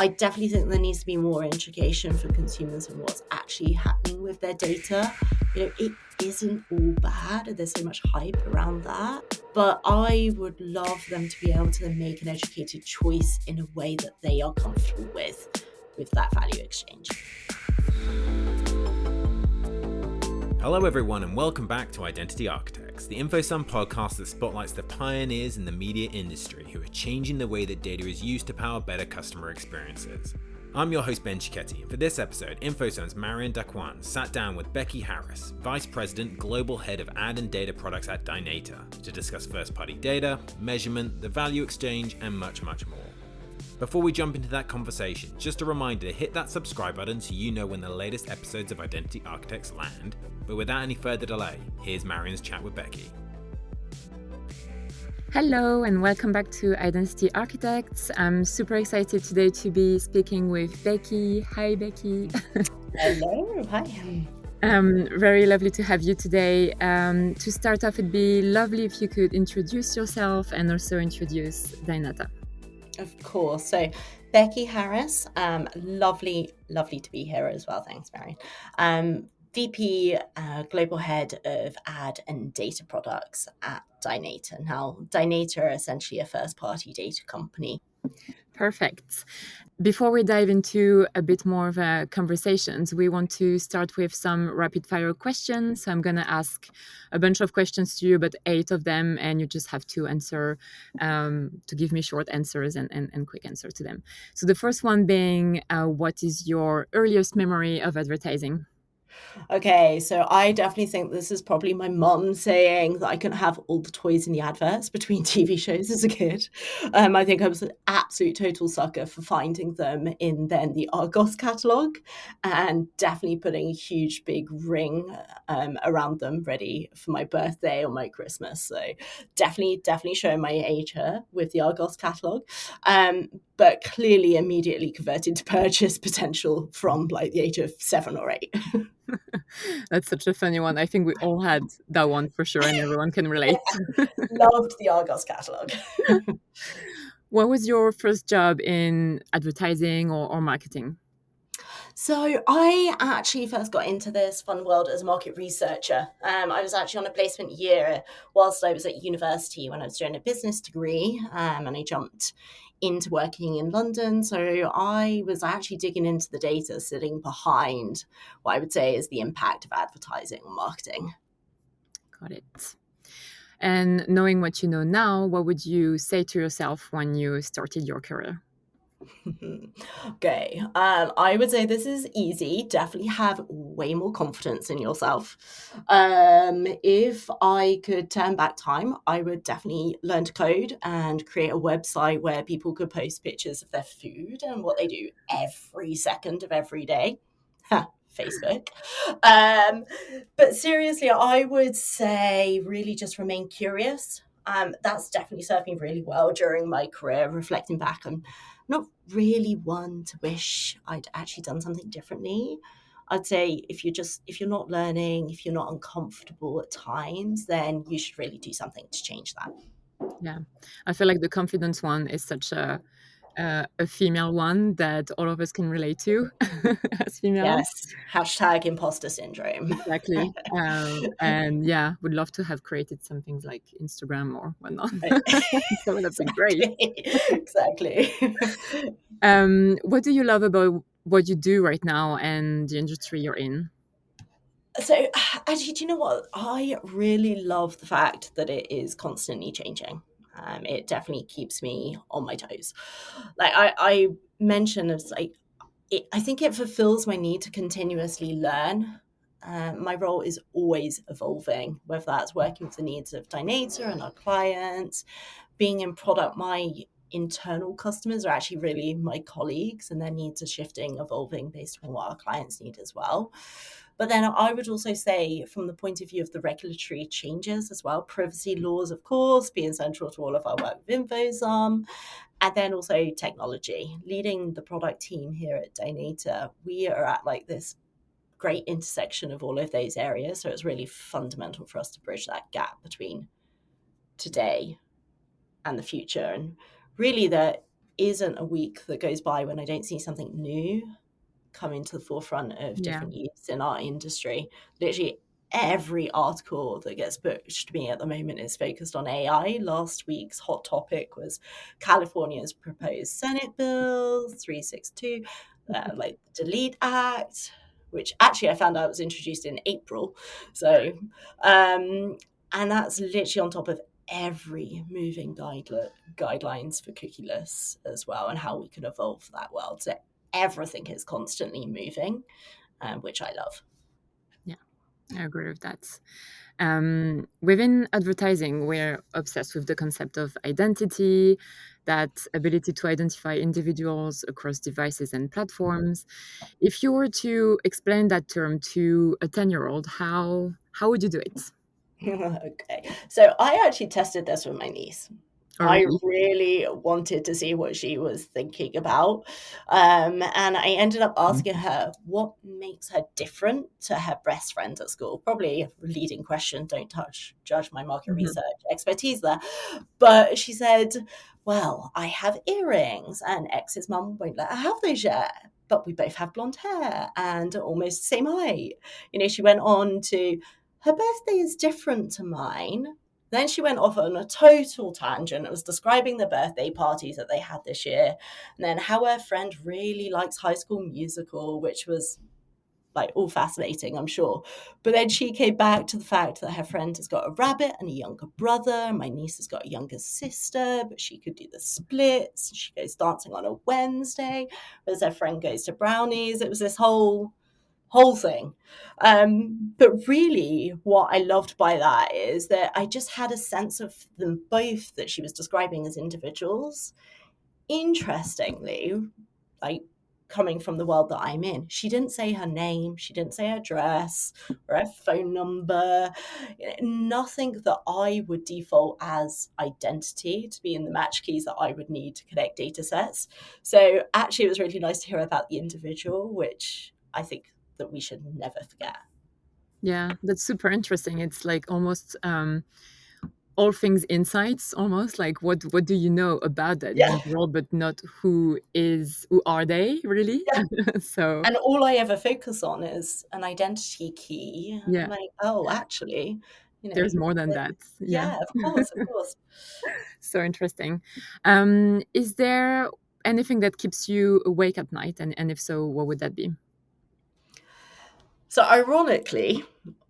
I definitely think there needs to be more education for consumers on what's actually happening with their data. It isn't all bad, and there's so much hype around that. But I would love them to be able to make an educated choice in a way that they are comfortable with that value exchange. Hello everyone and welcome back to Identity Architects, the InfoSum podcast that spotlights the pioneers in the media industry who are changing the way that data is used to power better customer experiences. I'm your host Ben Cicchetti, and for this episode, InfoSum's Marion Dacquin sat down with Becky Harris, Vice President, Global Head of Ad and Data Products at Dynata, to discuss first-party data, measurement, the value exchange, and much, much more. Before we jump into that conversation, just a reminder to hit that subscribe button so you know when the latest episodes of Identity Architects land. But without any further delay, here's Marion's chat with Becky. Hello and welcome back to Identity Architects. I'm super excited today to be speaking with Becky. Hi, Becky. Hello, hi. Very lovely to have you today. To start off, it'd be lovely if you could introduce yourself and also introduce Dynata. Of course. So Becky Harris, lovely to be here as well. Thanks, Marion. VP, Global Head of Ad and Data Products at Dynata. Now, Dynata are essentially a first-party data company. Perfect. Before we dive into a bit more of a conversations, we want to start with some rapid-fire questions. So I'm going to ask a bunch of questions to you, but 8 of them, and you just have to answer, to give me short answers and quick answer to them. So the first one being, what is your earliest memory of advertising? Okay, so I definitely think this is probably my mum saying that I couldn't have all the toys in the adverts between TV shows as a kid. I think I was an absolute total sucker for finding them in then the Argos catalogue and definitely putting a huge big ring around them ready for my birthday or my Christmas. So definitely showing my age here with the Argos catalogue. But clearly immediately converted to purchase potential from like the age of 7 or 8. That's such a funny one. I think we all had that one for sure, and everyone can relate. Loved the Argos catalogue. What was your first job in advertising or marketing? So I actually first got into this fun world as a market researcher. I was actually on a placement year whilst I was at university when I was doing a business degree, and I jumped into working in London. So I was actually digging into the data sitting behind what I would say is the impact of advertising on marketing. Got it. And knowing what you know now, what would you say to yourself when you started your career? Okay, I would say this is easy. Definitely have way more confidence in yourself. If I could turn back time, I would definitely learn to code and create a website where people could post pictures of their food and what they do every second of every day. Facebook. But seriously, I would say really just remain curious. That's definitely served me really well during my career. Reflecting back, I'm not really one to wish I'd actually done something differently. I'd say if you're not learning, if you're not uncomfortable at times, then you should really do something to change that. Yeah, I feel like the confidence one is such a female one that all of us can relate to as females. Yes, #imposter syndrome. Exactly. And yeah, would love to have created some things like Instagram or whatnot. That would have been great. Exactly. What do you love about what you do right now and the industry you're in? So actually, do you know what? I really love the fact that it is constantly changing. It definitely keeps me on my toes. Like I mentioned, it's like I think it fulfills my need to continuously learn. My role is always evolving, whether that's working with the needs of Dynata and our clients, being in product. My internal customers are actually really my colleagues, and their needs are shifting, evolving based on what our clients need as well. But then I would also say, from the point of view of the regulatory changes as well, privacy laws, of course, being central to all of our work with InfoSum, and then also technology. Leading the product team here at Dynata, we are at like this great intersection of all of those areas. So it's really fundamental for us to bridge that gap between today and the future. And really that isn't a week that goes by when I don't see something new coming to the forefront of Yeah. different use in our industry. Literally every article that gets pushed to me at the moment is focused on AI. Last week's hot topic was California's proposed Senate Bill 362, like the Delete Act, which actually I found out was introduced in April. So, and that's literally on top of every moving guidelines for cookieless as well, and how we can evolve that world. So everything is constantly moving, which I love. Yeah, I agree with that. Within advertising, we're obsessed with the concept of identity, that ability to identify individuals across devices and platforms. If you were to explain that term to a 10-year-old, how would you do it? Okay, so I actually tested this with my niece. Oh, I really? really wanted to see what she was thinking about. And I ended up asking her what makes her different to her best friend at school. Probably a leading question. Don't judge my market Mhm. research expertise there. But she said, well, I have earrings, and X's mum won't let her have those yet. But we both have blonde hair and almost the same height. She went on to, her birthday is different to mine. Then she went off on a total tangent. It was describing the birthday parties that they had this year, and then how her friend really likes High School Musical, which was like all fascinating, I'm sure. But then she came back to the fact that her friend has got a rabbit and a younger brother. My niece has got a younger sister, but she could do the splits. She goes dancing on a Wednesday, whereas her friend goes to brownies. It was this whole thing. But really, what I loved by that is that I just had a sense of them both that she was describing as individuals. Interestingly, like coming from the world that I'm in, she didn't say her name, she didn't say her address or her phone number, nothing that I would default as identity to be in the match keys that I would need to connect data sets. So actually, it was really nice to hear about the individual, which I think that we should never forget. Yeah, that's super interesting. It's like almost all things insights, almost like what do you know about that Yeah. individual, but not who are they really? Yeah. So And all I ever focus on is an identity key. I'm yeah, like, oh, actually, there's more than that. Yeah. yeah, of course, of course. So interesting. Is there anything that keeps you awake at night? And if so, what would that be? So ironically,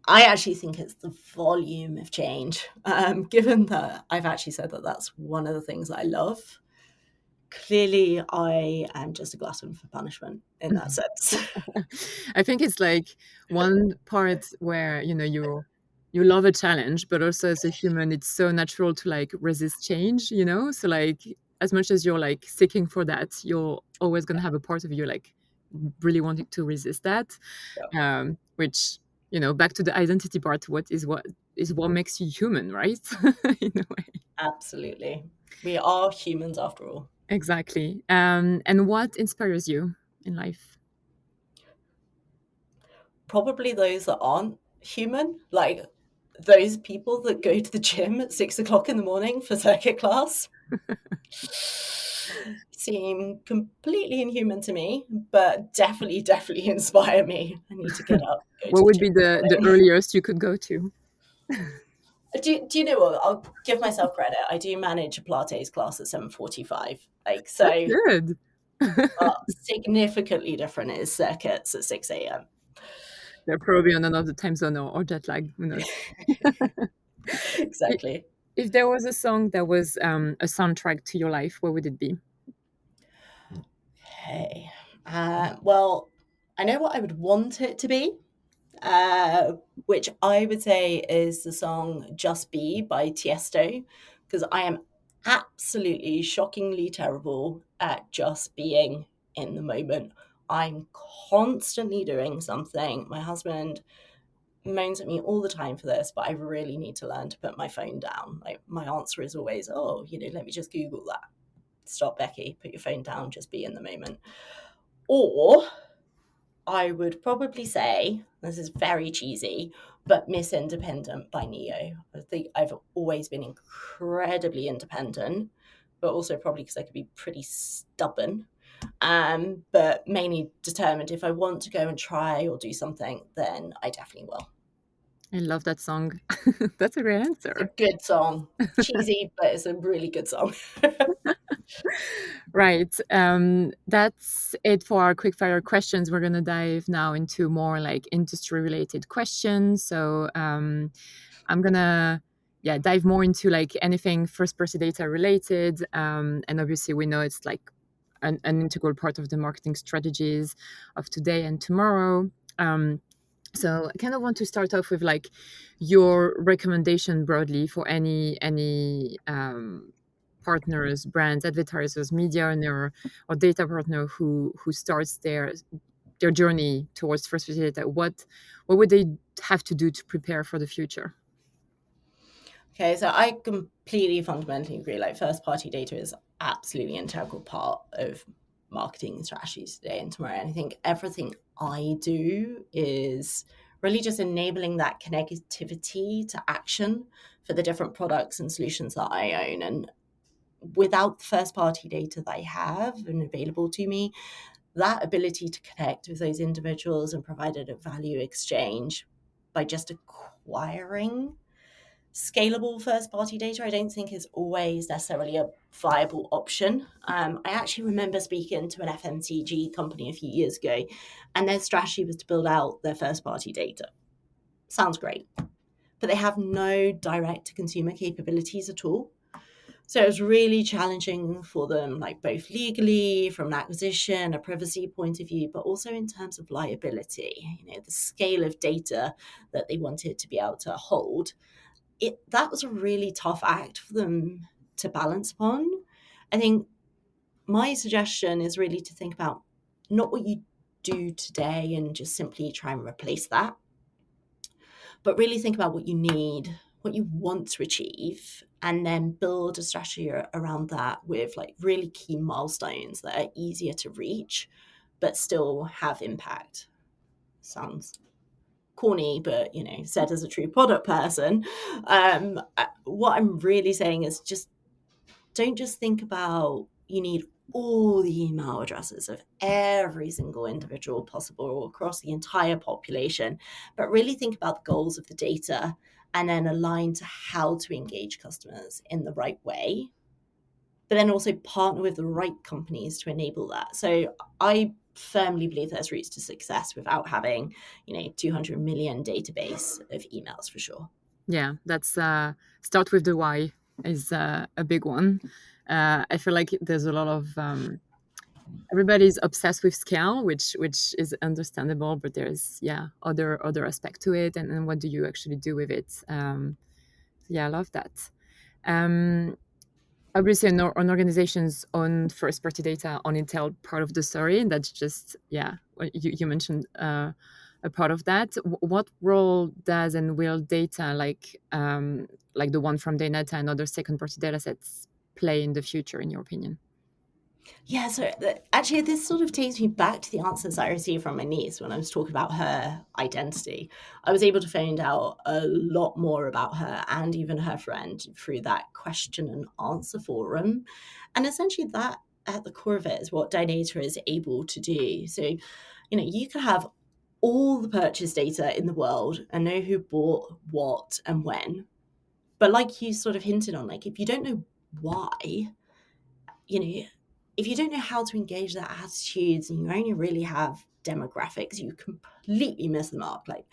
I actually think it's the volume of change. Given that I've actually said that that's one of the things that I love. Clearly, I am just a glutton for punishment in that sense. I think it's like one part where, you love a challenge, but also as a human, it's so natural to like resist change, So like as much as you're like seeking for that, you're always gonna have a part of you like really wanting to resist that. Yeah, Which, back to the identity part, what makes you human, right? In a way. absolutely. We are humans after all. Exactly. And what inspires you in life? Probably those that aren't human, like those people that go to the gym at 6 o'clock in the morning for circuit class, seem completely inhuman to me, but definitely inspire me. I need to get up, go to What the would gym be in the the morning. earliest you could go to? Do you know what? I'll give myself credit. I do manage a Pilates class at 7:45. Like, That's so good. significantly different is circuits at 6 a.m. They're probably on another time zone or jet lag, who knows? I- Exactly. If there was a song that was a soundtrack to your life, what would it be? Okay. Well, I know what I would want it to be, uh, which I would say is the song Just Be by Tiesto, because I am absolutely shockingly terrible at just being in the moment. I'm constantly doing something. My husband moans at me all the time for this, but I really need to learn to put my phone down. Like, my answer is always, oh, let me just Google that. Stop, Becky, put your phone down, just be in the moment. Or I would probably say, this is very cheesy, but Miss Independent by Neo. I think I've always been incredibly independent, but also probably because I could be pretty stubborn. But mainly determined if I want to go and try or do something, then I definitely will. I love that song. That's a great It's a answer. good song. Cheesy, but it's a really good song. Right. That's it for our quickfire questions. We're going to dive now into more like industry related questions. So I'm going to dive more into like anything first party data related. And obviously we know it's like an integral part of the marketing strategies of today and tomorrow. So I kind of want to start off with like your recommendation broadly for any partners, brands, advertisers, media owner, or data partner who starts their journey towards first party data. What would they have to do to prepare for the future? Okay, so I completely fundamentally agree. Like first party data is absolutely an integral part of marketing strategies today and tomorrow. And I think everything I do is really just enabling that connectivity to action for the different products and solutions that I own. And without the first party data that I have and available to me, that ability to connect with those individuals and provide a value exchange by just acquiring scalable first party data, I don't think is always necessarily a viable option. I actually remember speaking to an FMCG company a few years ago, and their strategy was to build out their first party data. Sounds great, but they have no direct to consumer capabilities at all. So it was really challenging for them, like both legally, from an acquisition, a privacy point of view, but also in terms of liability. The scale of data that they wanted to be able to hold, that was a really tough act for them to balance upon. I think my suggestion is really to think about not what you do today and just simply try and replace that, but really think about what you need, what you want to achieve, and then build a strategy around that with like really key milestones that are easier to reach, but still have impact. Sounds corny, but said as a true product person, what I'm really saying is don't just think about you need all the email addresses of every single individual possible across the entire population, but really think about the goals of the data and then align to how to engage customers in the right way, but then also partner with the right companies to enable that. So I firmly believe there's routes to success without having 200 million database of emails, for sure. Yeah, that's start with the why is a big one. I feel like there's a lot of everybody's obsessed with scale, which is understandable, but there's other aspect to it, and what do you actually do with it? I love that. Obviously, an organization's own first party data only tell part of the story, and that's just you mentioned a part of that. What role does and will data like the one from Dynata and other second party data sets play in the future, in your opinion? Yeah, so actually, this sort of takes me back to the answers I received from my niece when I was talking about her identity. I was able to find out a lot more about her and even her friend through that question and answer forum. And essentially, that at the core of it is what Dynata is able to do. So, you can have all the purchase data in the world and know who bought what and when. But like you sort of hinted on, like if you don't know why, if you don't know how to engage their attitudes and you only really have demographics, you completely miss the mark. Like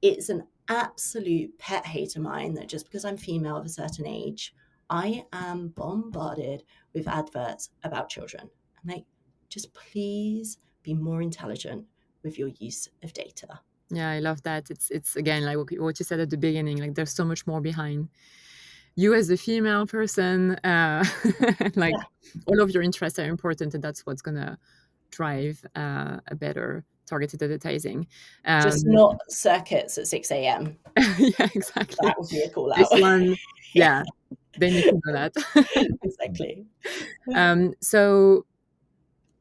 it's an absolute pet hate of mine that just because I'm female of a certain age, I am bombarded with adverts about children. I'm like, just please be more intelligent with your use of data. Yeah, I love that. It's again like what you said at the beginning. Like there's so much more behind you as a female person. Like all of your interests are important, and that's what's gonna drive a better targeted advertising. Just not circuits at 6 a.m. Yeah, exactly. That would be a call This out. one, yeah, they need to know that. Exactly. So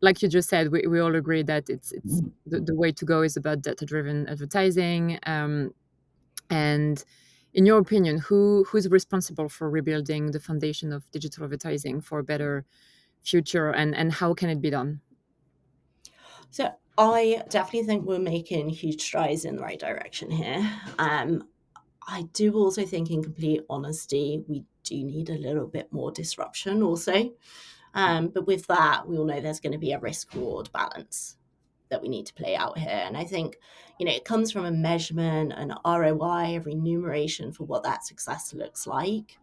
like you just said, we all agree that it's the way to go is about data-driven advertising. And in your opinion, who's responsible for rebuilding the foundation of digital advertising for a better future, and how can it be done? So I definitely think we're making huge strides in the right direction here. I do also think, in complete honesty, we do need a little bit more disruption also. But with that, we all know there's going to be a risk reward balance that we need to play out here. And I think, it comes from a measurement, an ROI, a remuneration for what that success looks like.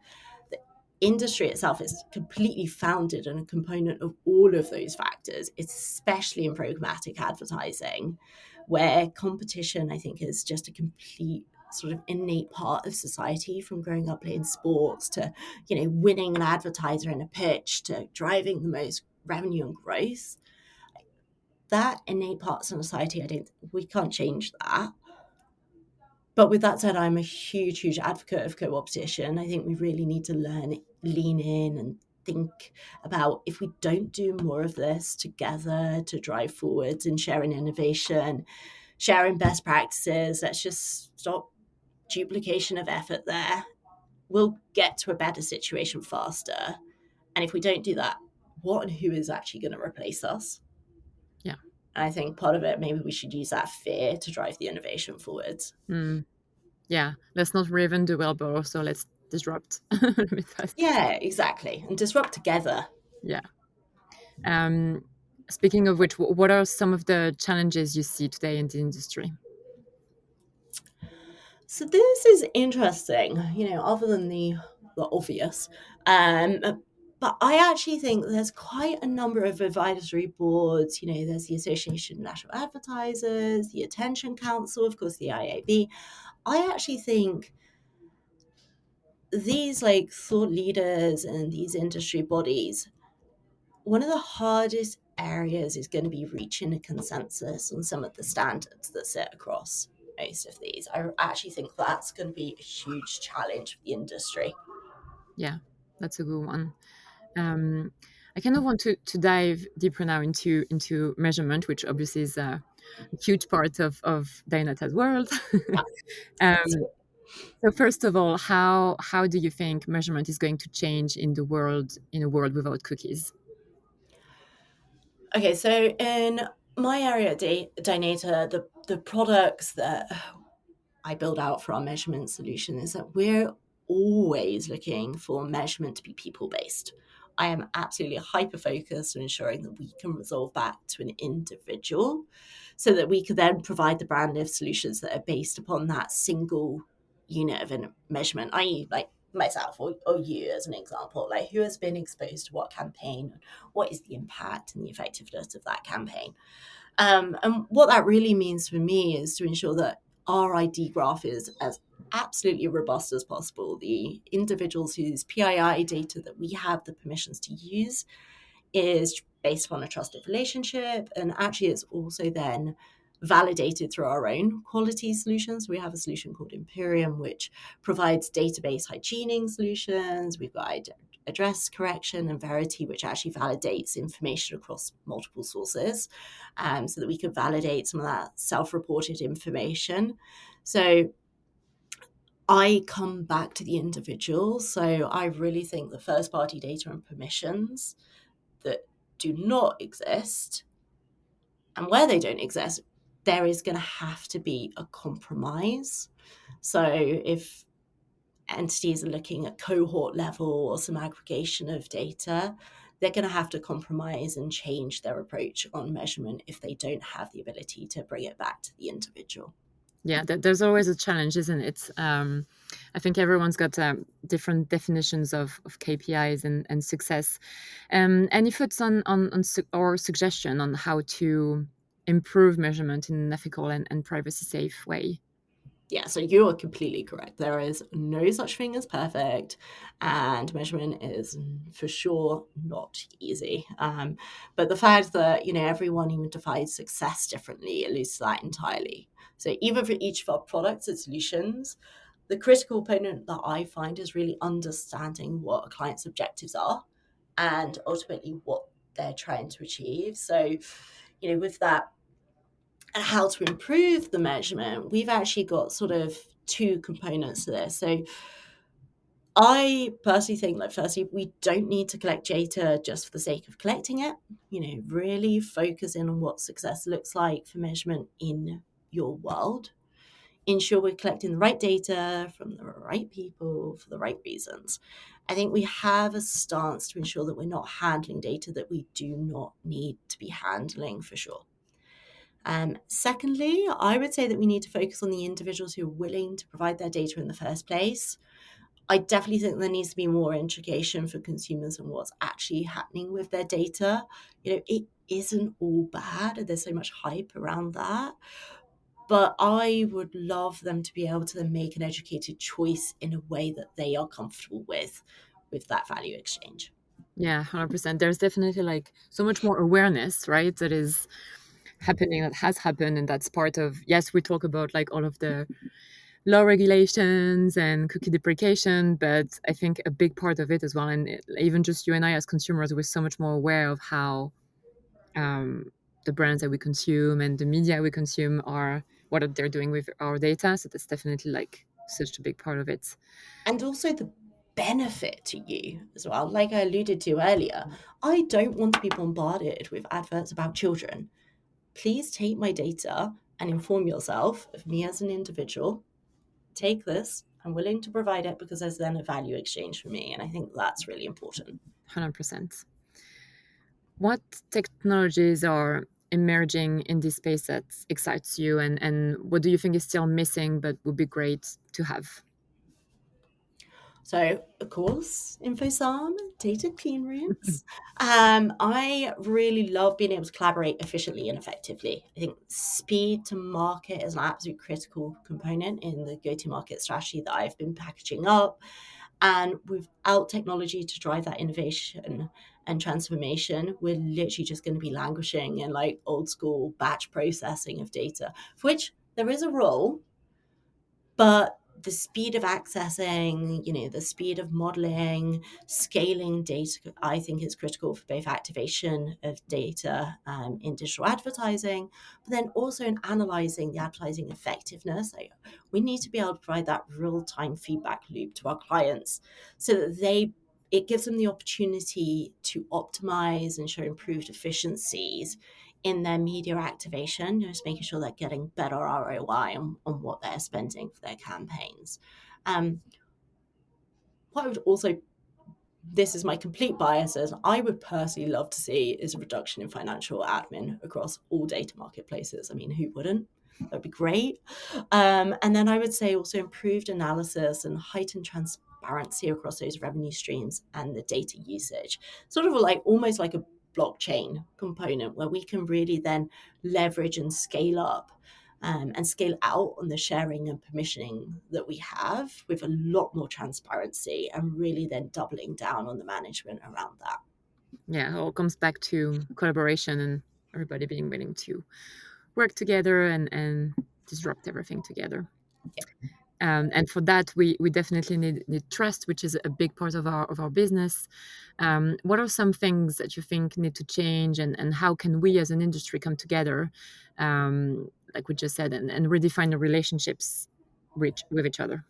The industry itself is completely founded on a component of all of those factors, especially in programmatic advertising, where competition, I think, is just a complete sort of innate part of society, from growing up playing sports to, winning an advertiser in a pitch to driving the most revenue and growth. That innate parts of society, we can't change that. But with that said, I'm a huge, huge advocate of co-opetition. I think we really need to lean in and think about, if we don't do more of this together to drive forwards and sharing innovation, sharing best practices, let's just stop duplication of effort there. We'll get to a better situation faster. And if we don't do that, what and who is actually going to replace us? Yeah. And I think part of it, maybe we should use that fear to drive the innovation forwards. Yeah, let's not reinvent the wheel, but also let's disrupt a bit fast. Yeah, exactly. And disrupt together. Yeah. Speaking of which, what are some of the challenges you see today in the industry? So this is interesting, other than the obvious. But I actually think there's quite a number of advisory boards. There's the Association of National Advertisers, the Attention Council, of course, the IAB. I actually think these thought leaders and these industry bodies, one of the hardest areas is going to be reaching a consensus on some of the standards that sit across most of these. I actually think that's going to be a huge challenge for the industry. Yeah, that's a good one. I kind of want to dive deeper now into measurement, which obviously is a huge part of Dynata's world. um, so first of all, how do you think measurement is going to change in a world without cookies? Okay, so in my area, Dynata, the products that I build out for our measurement solution is that we're always looking for measurement to be people-based. I am absolutely hyper-focused on ensuring that we can resolve back to an individual, so that we can then provide the brand of solutions that are based upon that single unit of measurement, i.e. like myself or you as an example, like who has been exposed to what campaign, what is the impact and the effectiveness of that campaign. And what that really means for me is to ensure that our ID graph is as absolutely robust as possible. The individuals whose PII data that we have the permissions to use is based upon a trusted relationship, and actually it's also then validated through our own quality solutions. We have a solution called Imperium, which provides database hygiening solutions. We've got address correction and Verity, which actually validates information across multiple sources, so that we can validate some of that self-reported information. So I come back to the individual. So I really think the first-party data and permissions that do not exist, and where they don't exist, there is going to have to be a compromise. So if entities are looking at cohort level or some aggregation of data, they're going to have to compromise and change their approach on measurement if they don't have the ability to bring it back to the individual. Yeah, there's always a challenge, isn't it? I think everyone's got different definitions of KPIs and success. Any thoughts or suggestion on how to improve measurement in an ethical and privacy safe way? Yeah, so you are completely correct. There is no such thing as perfect, and measurement is for sure not easy. But the fact that, everyone even defines success differently eludes that entirely. So even for each of our products and solutions, the critical component that I find is really understanding what a client's objectives are and ultimately what they're trying to achieve. So, with that, and how to improve the measurement, we've actually got sort of two components to this. So I personally think, like, firstly, we don't need to collect data just for the sake of collecting it. Really focus in on what success looks like for measurement in your world. Ensure we're collecting the right data from the right people for the right reasons. I think we have a stance to ensure that we're not handling data that we do not need to be handling, for sure. Secondly, I would say that we need to focus on the individuals who are willing to provide their data in the first place. I definitely think there needs to be more education for consumers on what's actually happening with their data. It isn't all bad, and there's so much hype around that. But I would love them to be able to make an educated choice in a way that they are comfortable with that value exchange. Yeah, 100%. There's definitely like so much more awareness, right? That is happening, that has happened. And that's part of, yes, we talk about like all of the law regulations and cookie deprecation, but I think a big part of it as well, and even just you and I as consumers, we're so much more aware of how the brands that we consume and the media we consume are, what they're doing with our data. So that's definitely like such a big part of it. And also the benefit to you as well. Like I alluded to earlier, I don't want to be bombarded with adverts about children. Please take my data and inform yourself of me as an individual. Take this. I'm willing to provide it because there's then a value exchange for me. And I think that's really important. 100%. What technologies are emerging in this space that excites you, and what do you think is still missing but would be great to have? So, of course, InfoSum, data clean rooms. I really love being able to collaborate efficiently and effectively. I think speed to market is an absolute critical component in the go-to-market strategy that I've been packaging up. And without technology to drive that innovation and transformation, we're literally just going to be languishing in like old school batch processing of data, for which there is a role, but the speed of accessing, the speed of modeling, scaling data, I think is critical for both activation of data in digital advertising, but then also in analyzing the advertising effectiveness. Like, we need to be able to provide that real-time feedback loop to our clients so that it gives them the opportunity to optimize and show improved efficiencies in their media activation, just making sure they're getting better ROI on what they're spending for their campaigns. What I would also, this is my complete biases, I would personally love to see is a reduction in financial admin across all data marketplaces. I mean, who wouldn't? That'd be great. And then I would say also improved analysis and heightened transparency across those revenue streams and the data usage. Sort of like almost like a blockchain component where we can really then leverage and scale up and scale out on the sharing and permissioning that we have with a lot more transparency, and really then doubling down on the management around that. Yeah, it all comes back to collaboration and everybody being willing to work together and disrupt everything together. Yeah. And for that, we definitely need trust, which is a big part of our business. What are some things that you think need to change, and how can we as an industry come together, like we just said, and redefine the relationships with each other?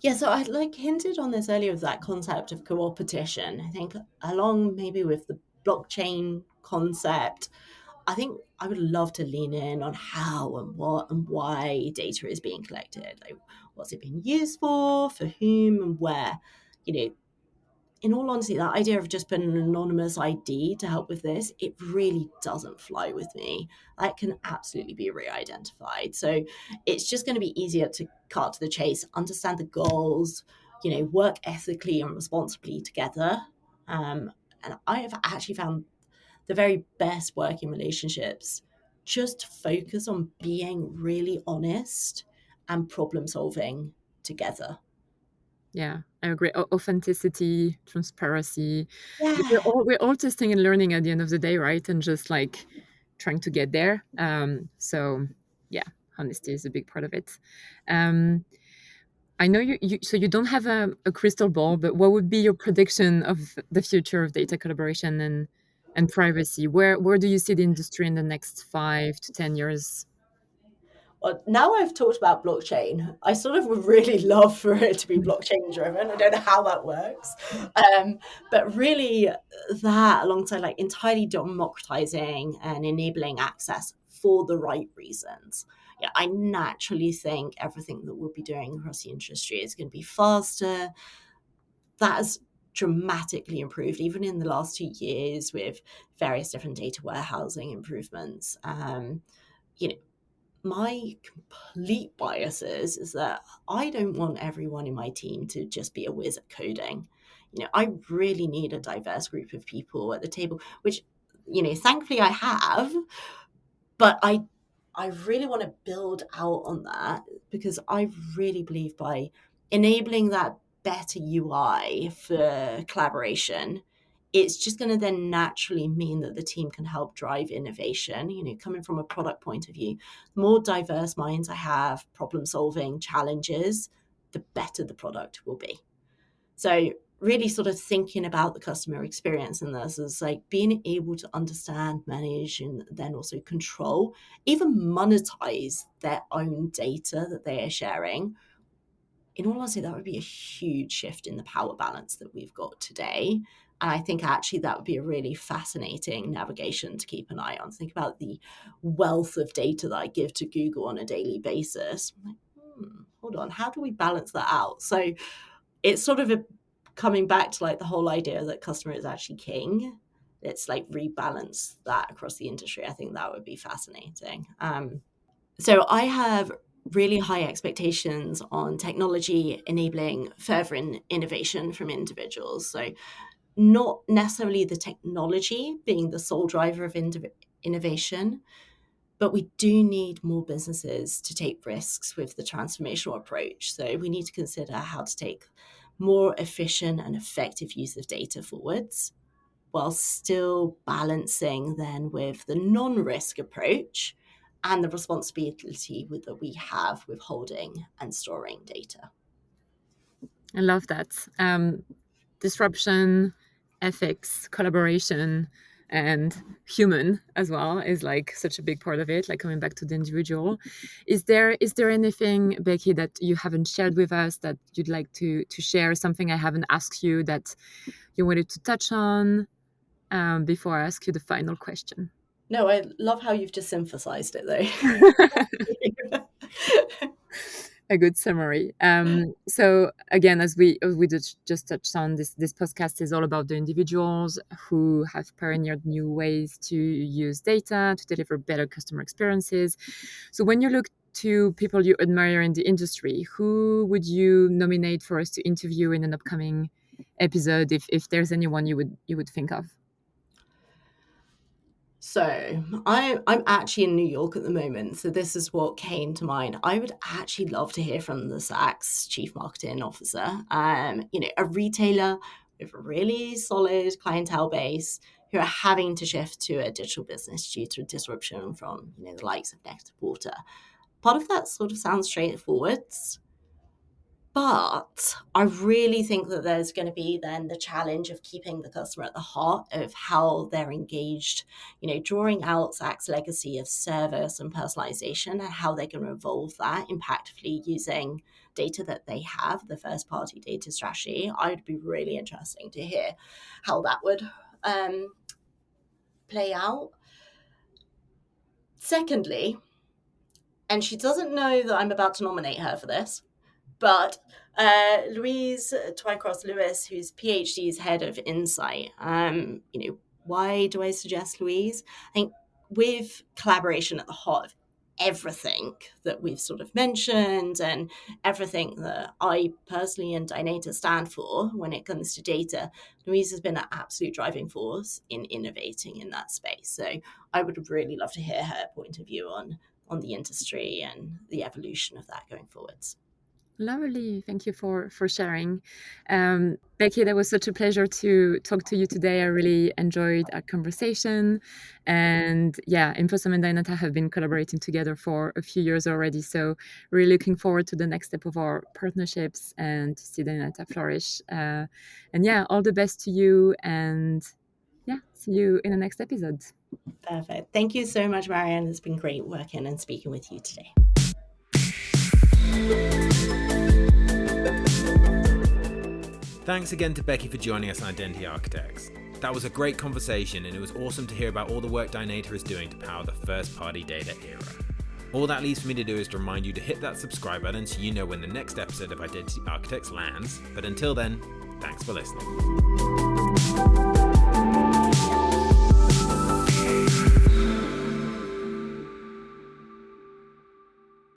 Yeah, so I like hinted on this earlier with that concept of co-opetition. I think along maybe with the blockchain concept, I think I would love to lean in on how and what and why data is being collected. Like, what's it being used for whom, and where? You know, in all honesty, that idea of just putting an anonymous ID to help with this, it really doesn't fly with me. That can absolutely be re-identified. So it's just going to be easier to cut to the chase, understand the goals, work ethically and responsibly together. And I have actually found the very best working relationships just focus on being really honest and problem solving together. Yeah, I agree. Authenticity, transparency. Yeah. We're all testing and learning at the end of the day, right? And just like trying to get there. So yeah, honesty is a big part of it. Um, I know so you don't have a crystal ball, but what would be your prediction of the future of data collaboration and privacy? Where do you see the industry in the next 5 to 10 years? now I've talked about blockchain, I sort of would really love for it to be blockchain driven. I don't know how that works. But really that alongside like entirely democratizing and enabling access for the right reasons. Yeah, I naturally think everything that we'll be doing across the industry is going to be faster. That has dramatically improved even in the last 2 years with various different data warehousing improvements. You know, my complete biases is that I don't want everyone in my team to just be a whiz at coding. I really need a diverse group of people at the table, which, thankfully I have, but I really want to build out on that because I really believe by enabling that better UI for collaboration, it's just going to then naturally mean that the team can help drive innovation. Coming from a product point of view, the more diverse minds I have, problem solving challenges, the better the product will be. So really sort of thinking about the customer experience in this is like being able to understand, manage, and then also control, even monetize their own data that they are sharing. In all honesty, that would be a huge shift in the power balance that we've got today. And I think actually that would be a really fascinating navigation to keep an eye on. Think about the wealth of data that I give to Google on a daily basis. I'm like, hold on, how do we balance that out? So it's sort of coming back to like the whole idea that customer is actually king. It's like rebalance that across the industry. I think that would be fascinating. So I have really high expectations on technology enabling further innovation from individuals. So not necessarily the technology being the sole driver of innovation, but we do need more businesses to take risks with the transformational approach. So we need to consider how to take more efficient and effective use of data forwards while still balancing then with the non-risk approach and the responsibility that we have with holding and storing data. I love that. Disruption, ethics, collaboration, and human as well is like such a big part of it, like coming back to the individual. Is there anything, Becky, that you haven't shared with us that you'd like to share, something I haven't asked you that you wanted to touch on before I ask you the final question? No, I love how you've just emphasized it though. A good summary. So again, as we just touched on, this podcast is all about the individuals who have pioneered new ways to use data to deliver better customer experiences. So when you look to people you admire in the industry, who would you nominate for us to interview in an upcoming episode, if there's anyone you would think of? So I'm actually in New York at the moment. So this is what came to mind. I would actually love to hear from the Saks Chief Marketing Officer. A retailer with a really solid clientele base who are having to shift to a digital business due to disruption from the likes of Next Porter. Part of that sort of sounds straightforward. But I really think that there's going to be then the challenge of keeping the customer at the heart of how they're engaged, drawing out Zach's legacy of service and personalization and how they can evolve that impactfully using data that they have, the first party data strategy. I'd be really interesting to hear how that would play out. Secondly, and she doesn't know that I'm about to nominate her for this, but Louise Twycross Lewis, whose PhD is head of Insight. Why do I suggest Louise? I think with collaboration at the heart of everything that we've sort of mentioned and everything that I personally and Dynata stand for when it comes to data, Louise has been an absolute driving force in innovating in that space. So I would really love to hear her point of view on the industry and the evolution of that going forwards. Lovely. Thank you for sharing. Becky, that was such a pleasure to talk to you today. I really enjoyed our conversation. And yeah, InfoSum and Dynata have been collaborating together for a few years already. So really looking forward to the next step of our partnerships and to see Dynata flourish. And yeah, all the best to you. And yeah, see you in the next episode. Perfect. Thank you so much, Marion. It's been great working and speaking with you today. Thanks again to Becky for joining us on Identity Architects. That was a great conversation, and it was awesome to hear about all the work Dynata is doing to power the first-party data era. All that leaves for me to do is to remind you to hit that subscribe button so you know when the next episode of Identity Architects lands. But until then, thanks for listening.